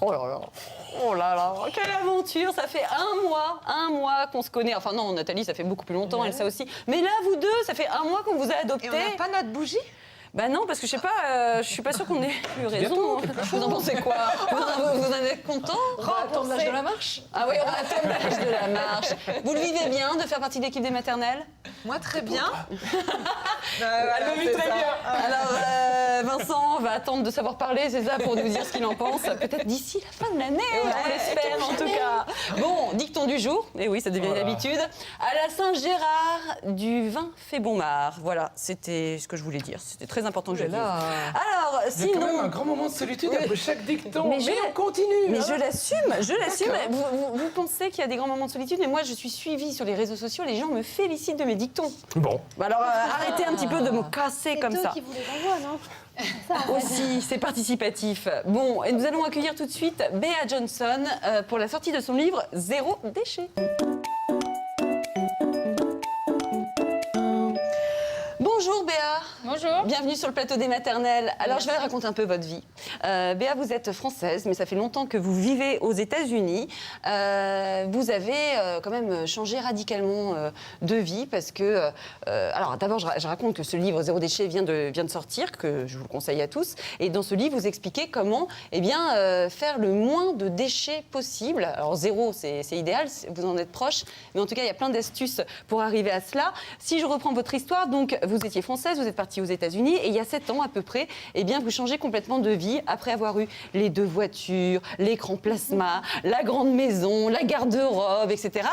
Oh là là. Oh là là. Quelle aventure. Ça fait un mois qu'on se connaît. Enfin non, Nathalie, ça fait beaucoup plus longtemps, elle, ça aussi. Mais là, vous deux, ça fait un mois qu'on vous a adopté. Et on n'a pas notre bougie? Bah non, parce que je sais pas, je suis pas sûre qu'on ait eu raison. Vous en pensez quoi? Vous en êtes content? On va attendre l'âge de la marche. Ah oui, on va attendre l'âge de la marche. Vous le vivez bien de faire partie de l'équipe des maternelles? Moi, très bien. Elle le vit très bien. Alors, Vincent va attendre de savoir parler, c'est ça, pour nous dire ce qu'il en pense. Peut-être d'ici la fin de l'année, on l'espère en tout cas. Bon, dicton du jour, et oui, ça devient une habitude. À la Saint-Gérard, du vin fait bon marc. Voilà, c'était ce que je voulais dire. C'était très important que je le dise. Alors, Il y a quand même un sinon... grand moment de solitude après chaque dicton. Mais, je- on continue. Mais hein. je l'assume. Vous pensez qu'il y a des grands moments de solitude, mais moi, je suis suivie sur les réseaux sociaux. Les gens me félicitent de mes dictons. Bon. Alors, arrêtez un petit peu de me casser comme ça. C'est vous les envoie, non? Aussi, c'est participatif. Bon, et nous allons accueillir tout de suite Béa Johnson pour la sortie de son livre Zéro déchet. Bonjour Béa. Bonjour. Bienvenue sur le plateau des maternelles. Alors, je vais raconter un peu votre vie. Béa, vous êtes française, mais ça fait longtemps que vous vivez aux États-Unis. Vous avez quand même changé radicalement de vie parce que... alors, d'abord, je raconte que ce livre Zéro déchet vient de sortir, que je vous le conseille à tous. Et dans ce livre, vous expliquez comment faire le moins de déchets possible. Alors, zéro, c'est idéal, vous en êtes proche. Mais en tout cas, il y a plein d'astuces pour arriver à cela. Si je reprends votre histoire, donc, vous étiez française, vous êtes partie aux États-Unis et il y a 7 ans à peu près, vous changez complètement de vie après avoir eu les 2 voitures, l'écran plasma, la grande maison, la garde-robe, etc.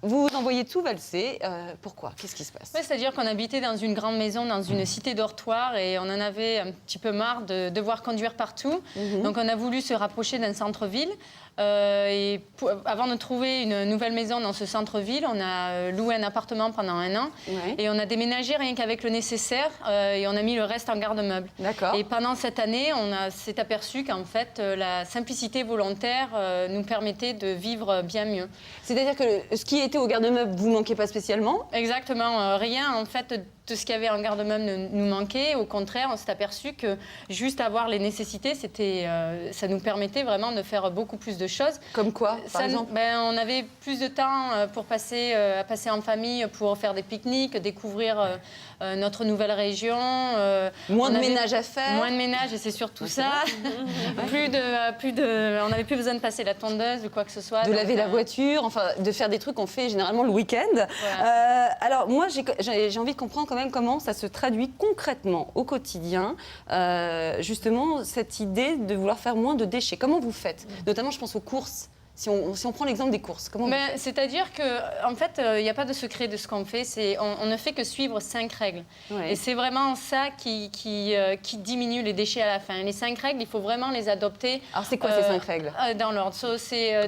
Vous envoyez tout valser. Pourquoi? Qu'est-ce qui se passe? C'est-à-dire qu'on habitait dans une grande maison, dans une cité dortoir et on en avait un petit peu marre de devoir conduire partout. Donc on a voulu se rapprocher d'un centre-ville. Avant de trouver une nouvelle maison dans ce centre-ville, on a loué un appartement pendant 1 an et on a déménagé rien qu'avec le nécessaire et on a mis le reste en garde-meuble. D'accord. Et pendant cette année, s'est aperçu qu'en fait la simplicité volontaire nous permettait de vivre bien mieux. C'est-à-dire que ce qui était au garde-meuble, vous ne manquez pas spécialement? Exactement, rien en fait de ce qu'il y avait en garde-meuble nous manquait. Au contraire, on s'est aperçu que juste avoir les nécessités, ça nous permettait vraiment de faire beaucoup plus de choses. Comme quoi, par exemple? On avait plus de temps pour passer en famille, pour faire des pique-niques, découvrir notre nouvelle région. Moins de ménage à faire. Moins de ménage, et c'est surtout ça. On n'avait plus besoin de passer la tondeuse ou quoi que ce soit. De laver la voiture, enfin, de faire des trucs qu'on fait généralement le week-end. Voilà. Alors, moi, j'ai envie de comprendre quand même comment ça se traduit concrètement au quotidien, justement, cette idée de vouloir faire moins de déchets. Comment vous faites? Notamment, je pense aux courses. Si on prend l'exemple des courses, comment vous faites? C'est-à-dire qu'en fait, il n'y a pas de secret de ce qu'on fait. On ne fait que suivre 5 règles. Ouais. Et c'est vraiment ça qui diminue les déchets à la fin. Les 5 règles, il faut vraiment les adopter. Alors, c'est quoi ces 5 règles? Dans l'ordre.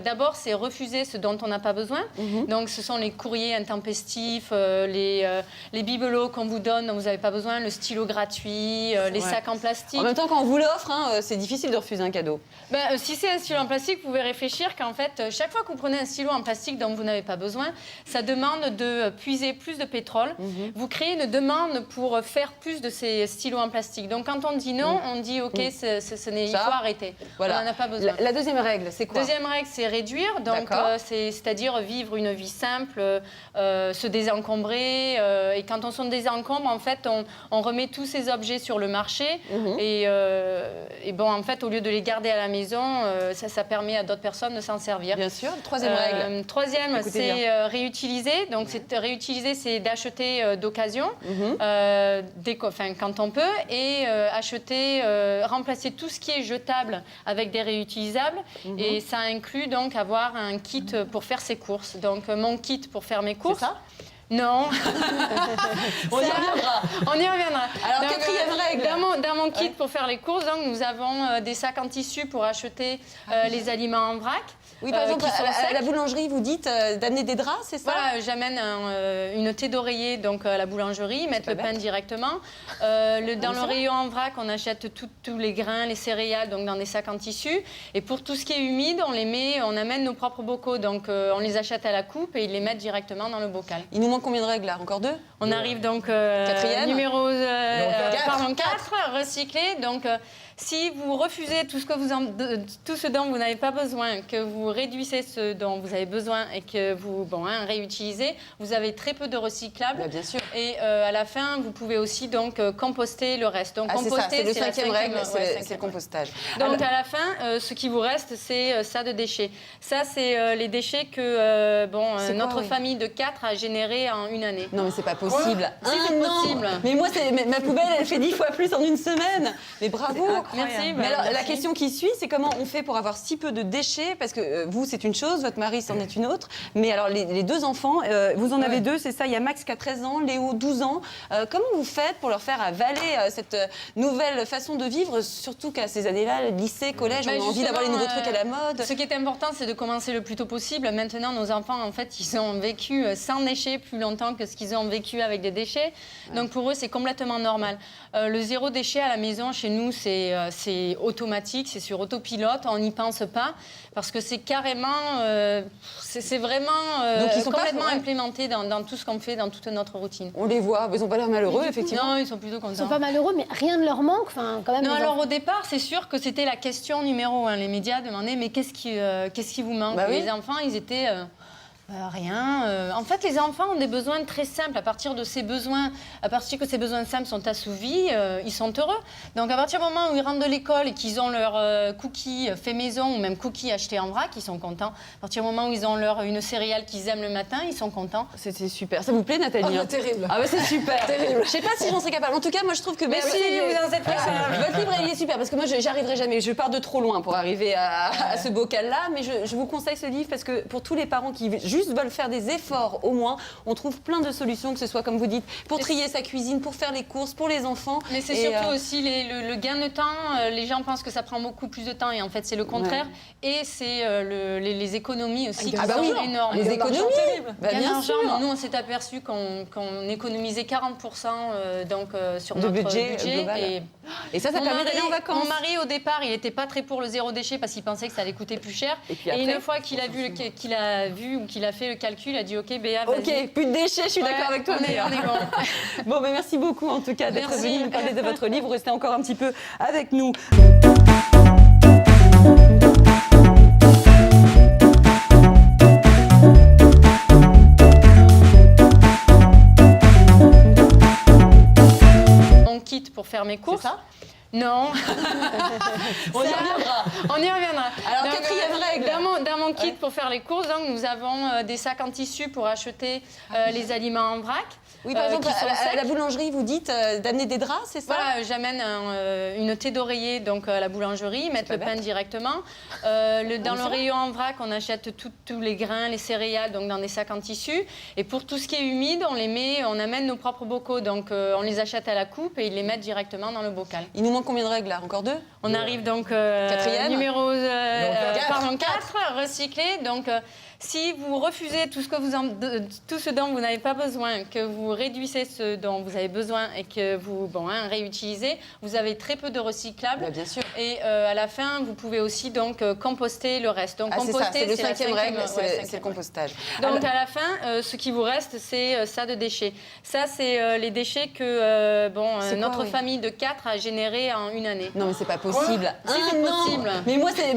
D'abord, c'est refuser ce dont on n'a pas besoin. Donc, ce sont les courriers intempestifs, les bibelots qu'on vous donne dont vous n'avez pas besoin, le stylo gratuit, les sacs en plastique. En même temps, quand on vous l'offre, c'est difficile de refuser un cadeau. Si c'est un stylo en plastique, vous pouvez réfléchir qu'en fait, chaque fois que vous prenez un stylo en plastique dont vous n'avez pas besoin, ça demande de puiser plus de pétrole. Vous créez une demande pour faire plus de ces stylos en plastique. Donc, quand on dit non, on dit OK, il faut arrêter. Voilà. On n'en a pas besoin. La deuxième règle, c'est quoi? Deuxième règle, c'est réduire. Donc, c'est-à-dire vivre une vie simple, se désencombrer. Et quand on se désencombre, en fait, on remet tous ces objets sur le marché. Et bon, en fait, au lieu de les garder à la maison, ça permet à d'autres personnes de s'en servir. Bien sûr. Troisième règle. Troisième, c'est réutiliser. Donc, réutiliser, c'est d'acheter d'occasion, quand on peut, et remplacer tout ce qui est jetable avec des réutilisables. Et ça inclut donc avoir un kit pour faire ses courses. Donc, mon kit pour faire mes courses. C'est ça? Non. On y reviendra. On y reviendra. Alors, donc, quatrième règle. Dans mon kit pour faire les courses, donc, nous avons des sacs en tissu pour acheter les aliments en vrac. Oui, par exemple, à la boulangerie, vous dites d'amener des draps, c'est ça? Voilà, j'amène une thé d'oreiller donc, à la boulangerie, mettre le pain directement. Dans le rayon en vrac, on achète tous les grains, les céréales donc, dans des sacs en tissu. Et pour tout ce qui est humide, on amène nos propres bocaux. Donc, on les achète à la coupe et ils les mettent directement dans le bocal. Il nous manque combien de règles, là? Encore 2? On arrive donc quatrième. numéro 4, recycler. Donc, Si vous refusez tout ce dont vous n'avez pas besoin, que vous réduisez ce dont vous avez besoin et que vous réutilisez, vous avez très peu de recyclables. Bah, bien sûr. Et à la fin, vous pouvez aussi donc composter le reste. Donc c'est le la 5e règle, c'est cinquième le compostage. donc à la fin, ce qui vous reste, c'est ça de déchets. Ça, c'est les déchets que notre famille de 4 a généré en une année. Non mais c'est pas possible. Si, c'est possible. Mais moi, ma poubelle, elle fait 10 fois plus en une semaine. Mais bravo. Merci. Mais alors, la merci. question qui suit, c'est comment on fait pour avoir si peu de déchets? Parce que vous, c'est une chose, votre mari, c'en est une autre. Mais alors, les deux enfants, vous en avez deux, c'est ça. Il y a Max qui a 13 ans, Léo 12 ans. Comment vous faites pour leur faire avaler cette nouvelle façon de vivre, surtout qu'à ces années-là, lycée, collège, on a envie d'avoir les nouveaux trucs à la mode? Ce qui est important, c'est de commencer le plus tôt possible. Maintenant, nos enfants, en fait, ils ont vécu sans déchets plus longtemps que ce qu'ils ont vécu avec des déchets. Donc pour eux, c'est complètement normal. Le zéro déchet à la maison, chez nous, c'est automatique, c'est sur autopilote, on n'y pense pas, parce que c'est carrément, c'est vraiment Donc ils sont complètement pas, implémenté dans tout ce qu'on fait, dans toute notre routine. On les voit, ils n'ont pas l'air malheureux, effectivement. Non, ils sont plutôt contents. Ils sont pas malheureux, mais rien ne leur manque. Enfin, quand même. Non, alors au départ, c'est sûr que c'était la question numéro 1. Les médias demandaient mais qu'est-ce qui vous manque? Bah oui. Les enfants, ils étaient rien. En fait, les enfants ont des besoins très simples. À partir que ces besoins simples sont assouvis, ils sont heureux. Donc à partir du moment où ils rentrent de l'école et qu'ils ont leur cookies fait maison ou même cookies achetés en vrac, ils sont contents. À partir du moment où ils ont une céréale qu'ils aiment le matin, ils sont contents. C'était super. Ça vous plaît, Nathalie? Terrible. Ah ouais, c'est super. Terrible. Je sais pas si j'en serais capable. En tout cas, moi, je trouve que... Mais si, vous en êtes capable. Votre livre, il est super, parce que moi, j'arriverai jamais. Je pars de trop loin pour arriver à ce bocal-là. Mais je vous conseille ce livre, parce que pour tous les parents qui juste veulent faire des efforts, au moins, on trouve plein de solutions, que ce soit, comme vous dites, pour trier sa cuisine, pour faire les courses, pour les enfants. Mais c'est surtout aussi le gain de temps. Les gens pensent que ça prend beaucoup plus de temps, et en fait, c'est le contraire. Ouais. Et c'est les économies aussi qui sont énormes. Les économies, bah, bien sûr. Nous, on s'est aperçu qu'on économisait 40% sur notre budget global. Et ça permet d'aller en vacances. Mon mari, au départ, il n'était pas très pour le zéro déchet parce qu'il pensait que ça allait coûter plus cher. Et une fois qu'il a vu ou qu'il a fait le calcul, il a dit OK, Béa, vas-y. OK, plus de déchets, je suis d'accord avec toi. On est bon. Bon, mais merci beaucoup en tout cas d'être venu nous parler de votre livre. Restez encore un petit peu avec nous. Mon kit pour faire mes courses. C'est ça? Non. On y reviendra. On y reviendra. Alors, donc, quatrième règle. Dans mon kit pour faire les courses, donc, nous avons des sacs en tissu pour acheter les aliments en vrac. Oui, par exemple, à la boulangerie, vous dites d'amener des draps, c'est ça? Voilà, j'amène une thé d'oreiller donc, à la boulangerie, mettre le pain directement. Dans le rayon en vrac, on achète tous les grains, les céréales, donc dans des sacs en tissu. Et pour tout ce qui est humide, on amène nos propres bocaux. Donc, on les achète à la coupe et ils les mettent directement dans le bocal. Il nous manque combien de règles là? Encore 2? On arrive donc numéro 4, recycler. Donc, si vous refusez tout ce dont vous n'avez pas besoin, que vous réduisez ce dont vous avez besoin et que vous réutilisez, vous avez très peu de recyclables. Bah, bien sûr. Et à la fin, vous pouvez aussi donc composter le reste. Donc c'est le 5e règle, c'est le règle. compostage. Donc à la fin, ce qui vous reste, c'est ça de déchets. Ça, c'est les déchets que notre famille de 4 a généré en une année. Non, mais c'est pas possible. Si, c'est possible. Mais moi, c'est...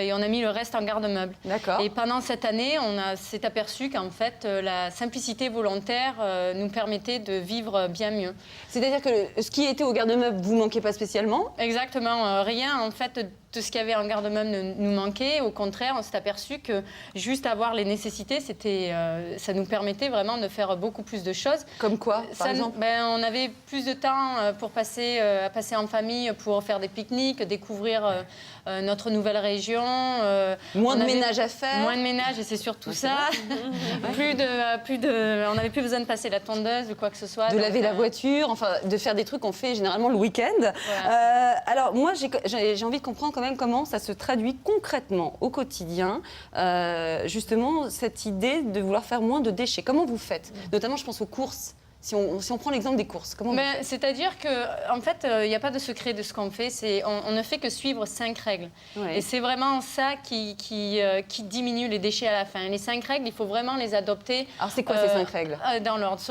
Et on a mis le reste en garde-meuble. D'accord. Et pendant cette année, s'est aperçu qu'en fait, la simplicité volontaire nous permettait de vivre bien mieux. C'est-à-dire que ce qui était au garde-meuble, vous manquez pas spécialement? Exactement. Rien, en fait, de ce qu'il y avait en garde-meuble nous manquait. Au contraire, on s'est aperçu que juste avoir les nécessités, ça nous permettait vraiment de faire beaucoup plus de choses. Comme quoi, par exemple? On avait plus de temps pour passer en famille, pour faire des pique-niques, découvrir notre nouvelle région. Moins de ménage à faire. Moins de ménage, et c'est surtout ça. On n'avait plus besoin de passer la tondeuse ou quoi que ce soit. De laver la voiture, enfin, de faire des trucs qu'on fait généralement le week-end. Voilà. Alors, moi, j'ai envie de comprendre quand même comment ça se traduit concrètement au quotidien, justement, cette idée de vouloir faire moins de déchets. Comment vous faites? Notamment, je pense aux courses. Si on prend l'exemple des courses, comment Ben, c'est-à-dire qu'en fait, il n'y a pas de secret de ce qu'on fait. On ne fait que suivre 5 règles. Ouais. Et c'est vraiment ça qui diminue les déchets à la fin. Les 5 règles, il faut vraiment les adopter. Alors, c'est quoi ces 5 règles? Dans l'ordre.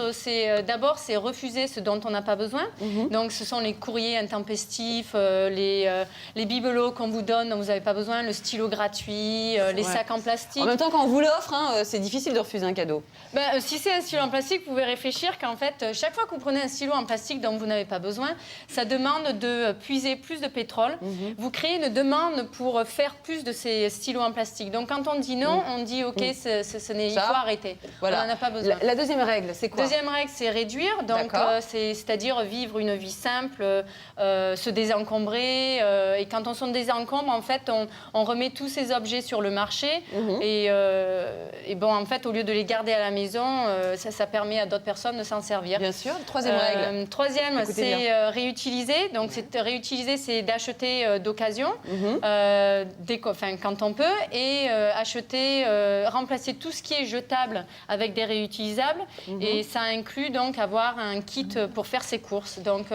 D'abord, c'est refuser ce dont on n'a pas besoin. Donc, ce sont les courriers intempestifs, les bibelots qu'on vous donne dont vous n'avez pas besoin, le stylo gratuit, les sacs en plastique. En même temps, quand on vous l'offre, c'est difficile de refuser un cadeau. Ben, si c'est un stylo en plastique, vous pouvez réfléchir qu'en fait, chaque fois que vous prenez un stylo en plastique dont vous n'avez pas besoin, ça demande de puiser plus de pétrole. Vous créez une demande pour faire plus de ces stylos en plastique. Donc, quand on dit non, on dit OK, il faut arrêter. Voilà. On n'en a pas besoin. La deuxième règle, c'est quoi? Deuxième règle, c'est réduire. Donc, c'est-à-dire vivre une vie simple, se désencombrer. Et quand on se désencombre, en fait, on remet tous ces objets sur le marché. Et bon, en fait, au lieu de les garder à la maison, ça permet à d'autres personnes de s'en servir. Bien sûr. Troisième règle. Troisième, c'est réutiliser. Donc, réutiliser, c'est d'acheter d'occasion, quand on peut, et remplacer tout ce qui est jetable avec des réutilisables. Et ça inclut donc avoir un kit pour faire ses courses. Donc,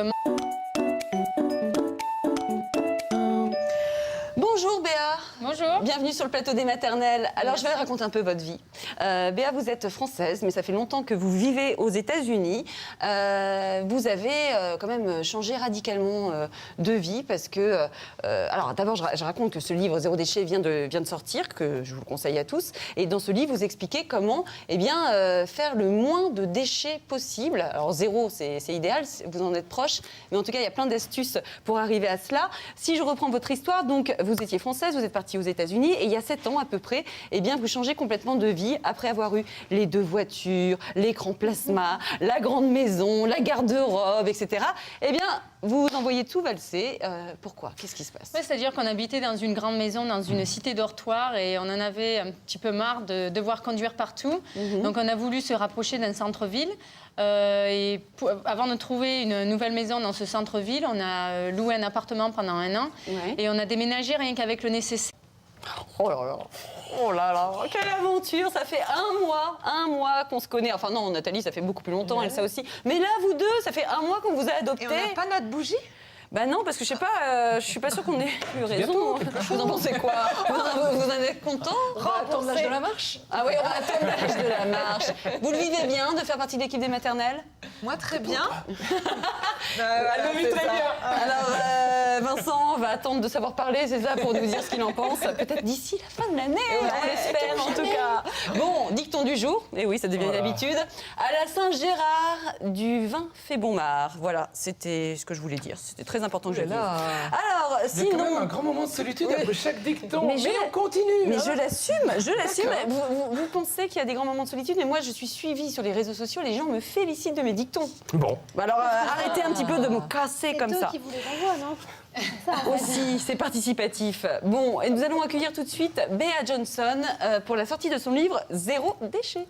Bonjour Béa. bonjour. Bienvenue sur le plateau des maternelles. Alors, je vais raconter un peu votre vie. Béa, vous êtes française, mais ça fait longtemps que vous vivez aux États-Unis. Vous avez quand même changé radicalement de vie parce que... alors, d'abord, je raconte que ce livre Zéro déchet vient de sortir, que je vous le conseille à tous. Et dans ce livre, vous expliquez comment faire le moins de déchets possible. Alors, zéro, c'est idéal, vous en êtes proche. Mais en tout cas, il y a plein d'astuces pour arriver à cela. Si je reprends votre histoire, donc, vous étiez française, vous êtes partie aux États-Unis et il y a 7 ans à peu près, vous changez complètement de vie après avoir eu les 2 voitures, l'écran plasma, la grande maison, la garde-robe, etc. Vous envoyez tout valser. Pourquoi? Qu'est-ce qui se passe? C'est-à-dire qu'on habitait dans une grande maison, dans une cité dortoir, et on en avait un petit peu marre de devoir conduire partout. Donc on a voulu se rapprocher d'un centre-ville. Avant de trouver une nouvelle maison dans ce centre-ville, on a loué un appartement pendant 1 an. Et on a déménagé rien qu'avec le nécessaire. Oh là là, quelle aventure! Ça fait un mois qu'on se connaît. Enfin non, Nathalie, ça fait beaucoup plus longtemps, elle ça aussi. Mais là, vous deux, ça fait 1 mois qu'on vous a adopté. Et on n'a pas notre bougie? Bah non, parce que je suis pas sûre qu'on ait eu raison. Vous en pensez quoi? Vous en êtes content? On va attendre l'âge de la marche. Ah oui, on va attendre l'âge de la marche. Vous le vivez bien de faire partie de l'équipe des maternelles? Moi, très bien. Elle le vit très bien. Alors, Vincent va attendre de savoir parler, c'est ça, pour nous dire ce qu'il en pense. Peut-être d'ici la fin de l'année, on l'espère en tout cas. Bon, dicton du jour. Et oui, ça devient une habitude. À la Saint-Gérard, du vin fait bon marc. Voilà, c'était ce que je voulais dire. C'était très important que je le dise. Alors, Il y a quand même un sinon... grand moment de solitude après chaque dicton. Mais Mais, je- on continue. Mais hein. je l'assume. D'accord. Vous pensez qu'il y a des grands moments de solitude, mais moi, je suis suivie sur les réseaux sociaux. Les gens me félicitent de mes dictons. Bon. Alors, arrêtez un petit peu de me casser C'est comme eux ça. qui vous les envoient, non? Ça, en fait. Aussi, c'est participatif. Bon, et nous allons accueillir tout de suite Béa Johnson pour la sortie de son livre Zéro déchet.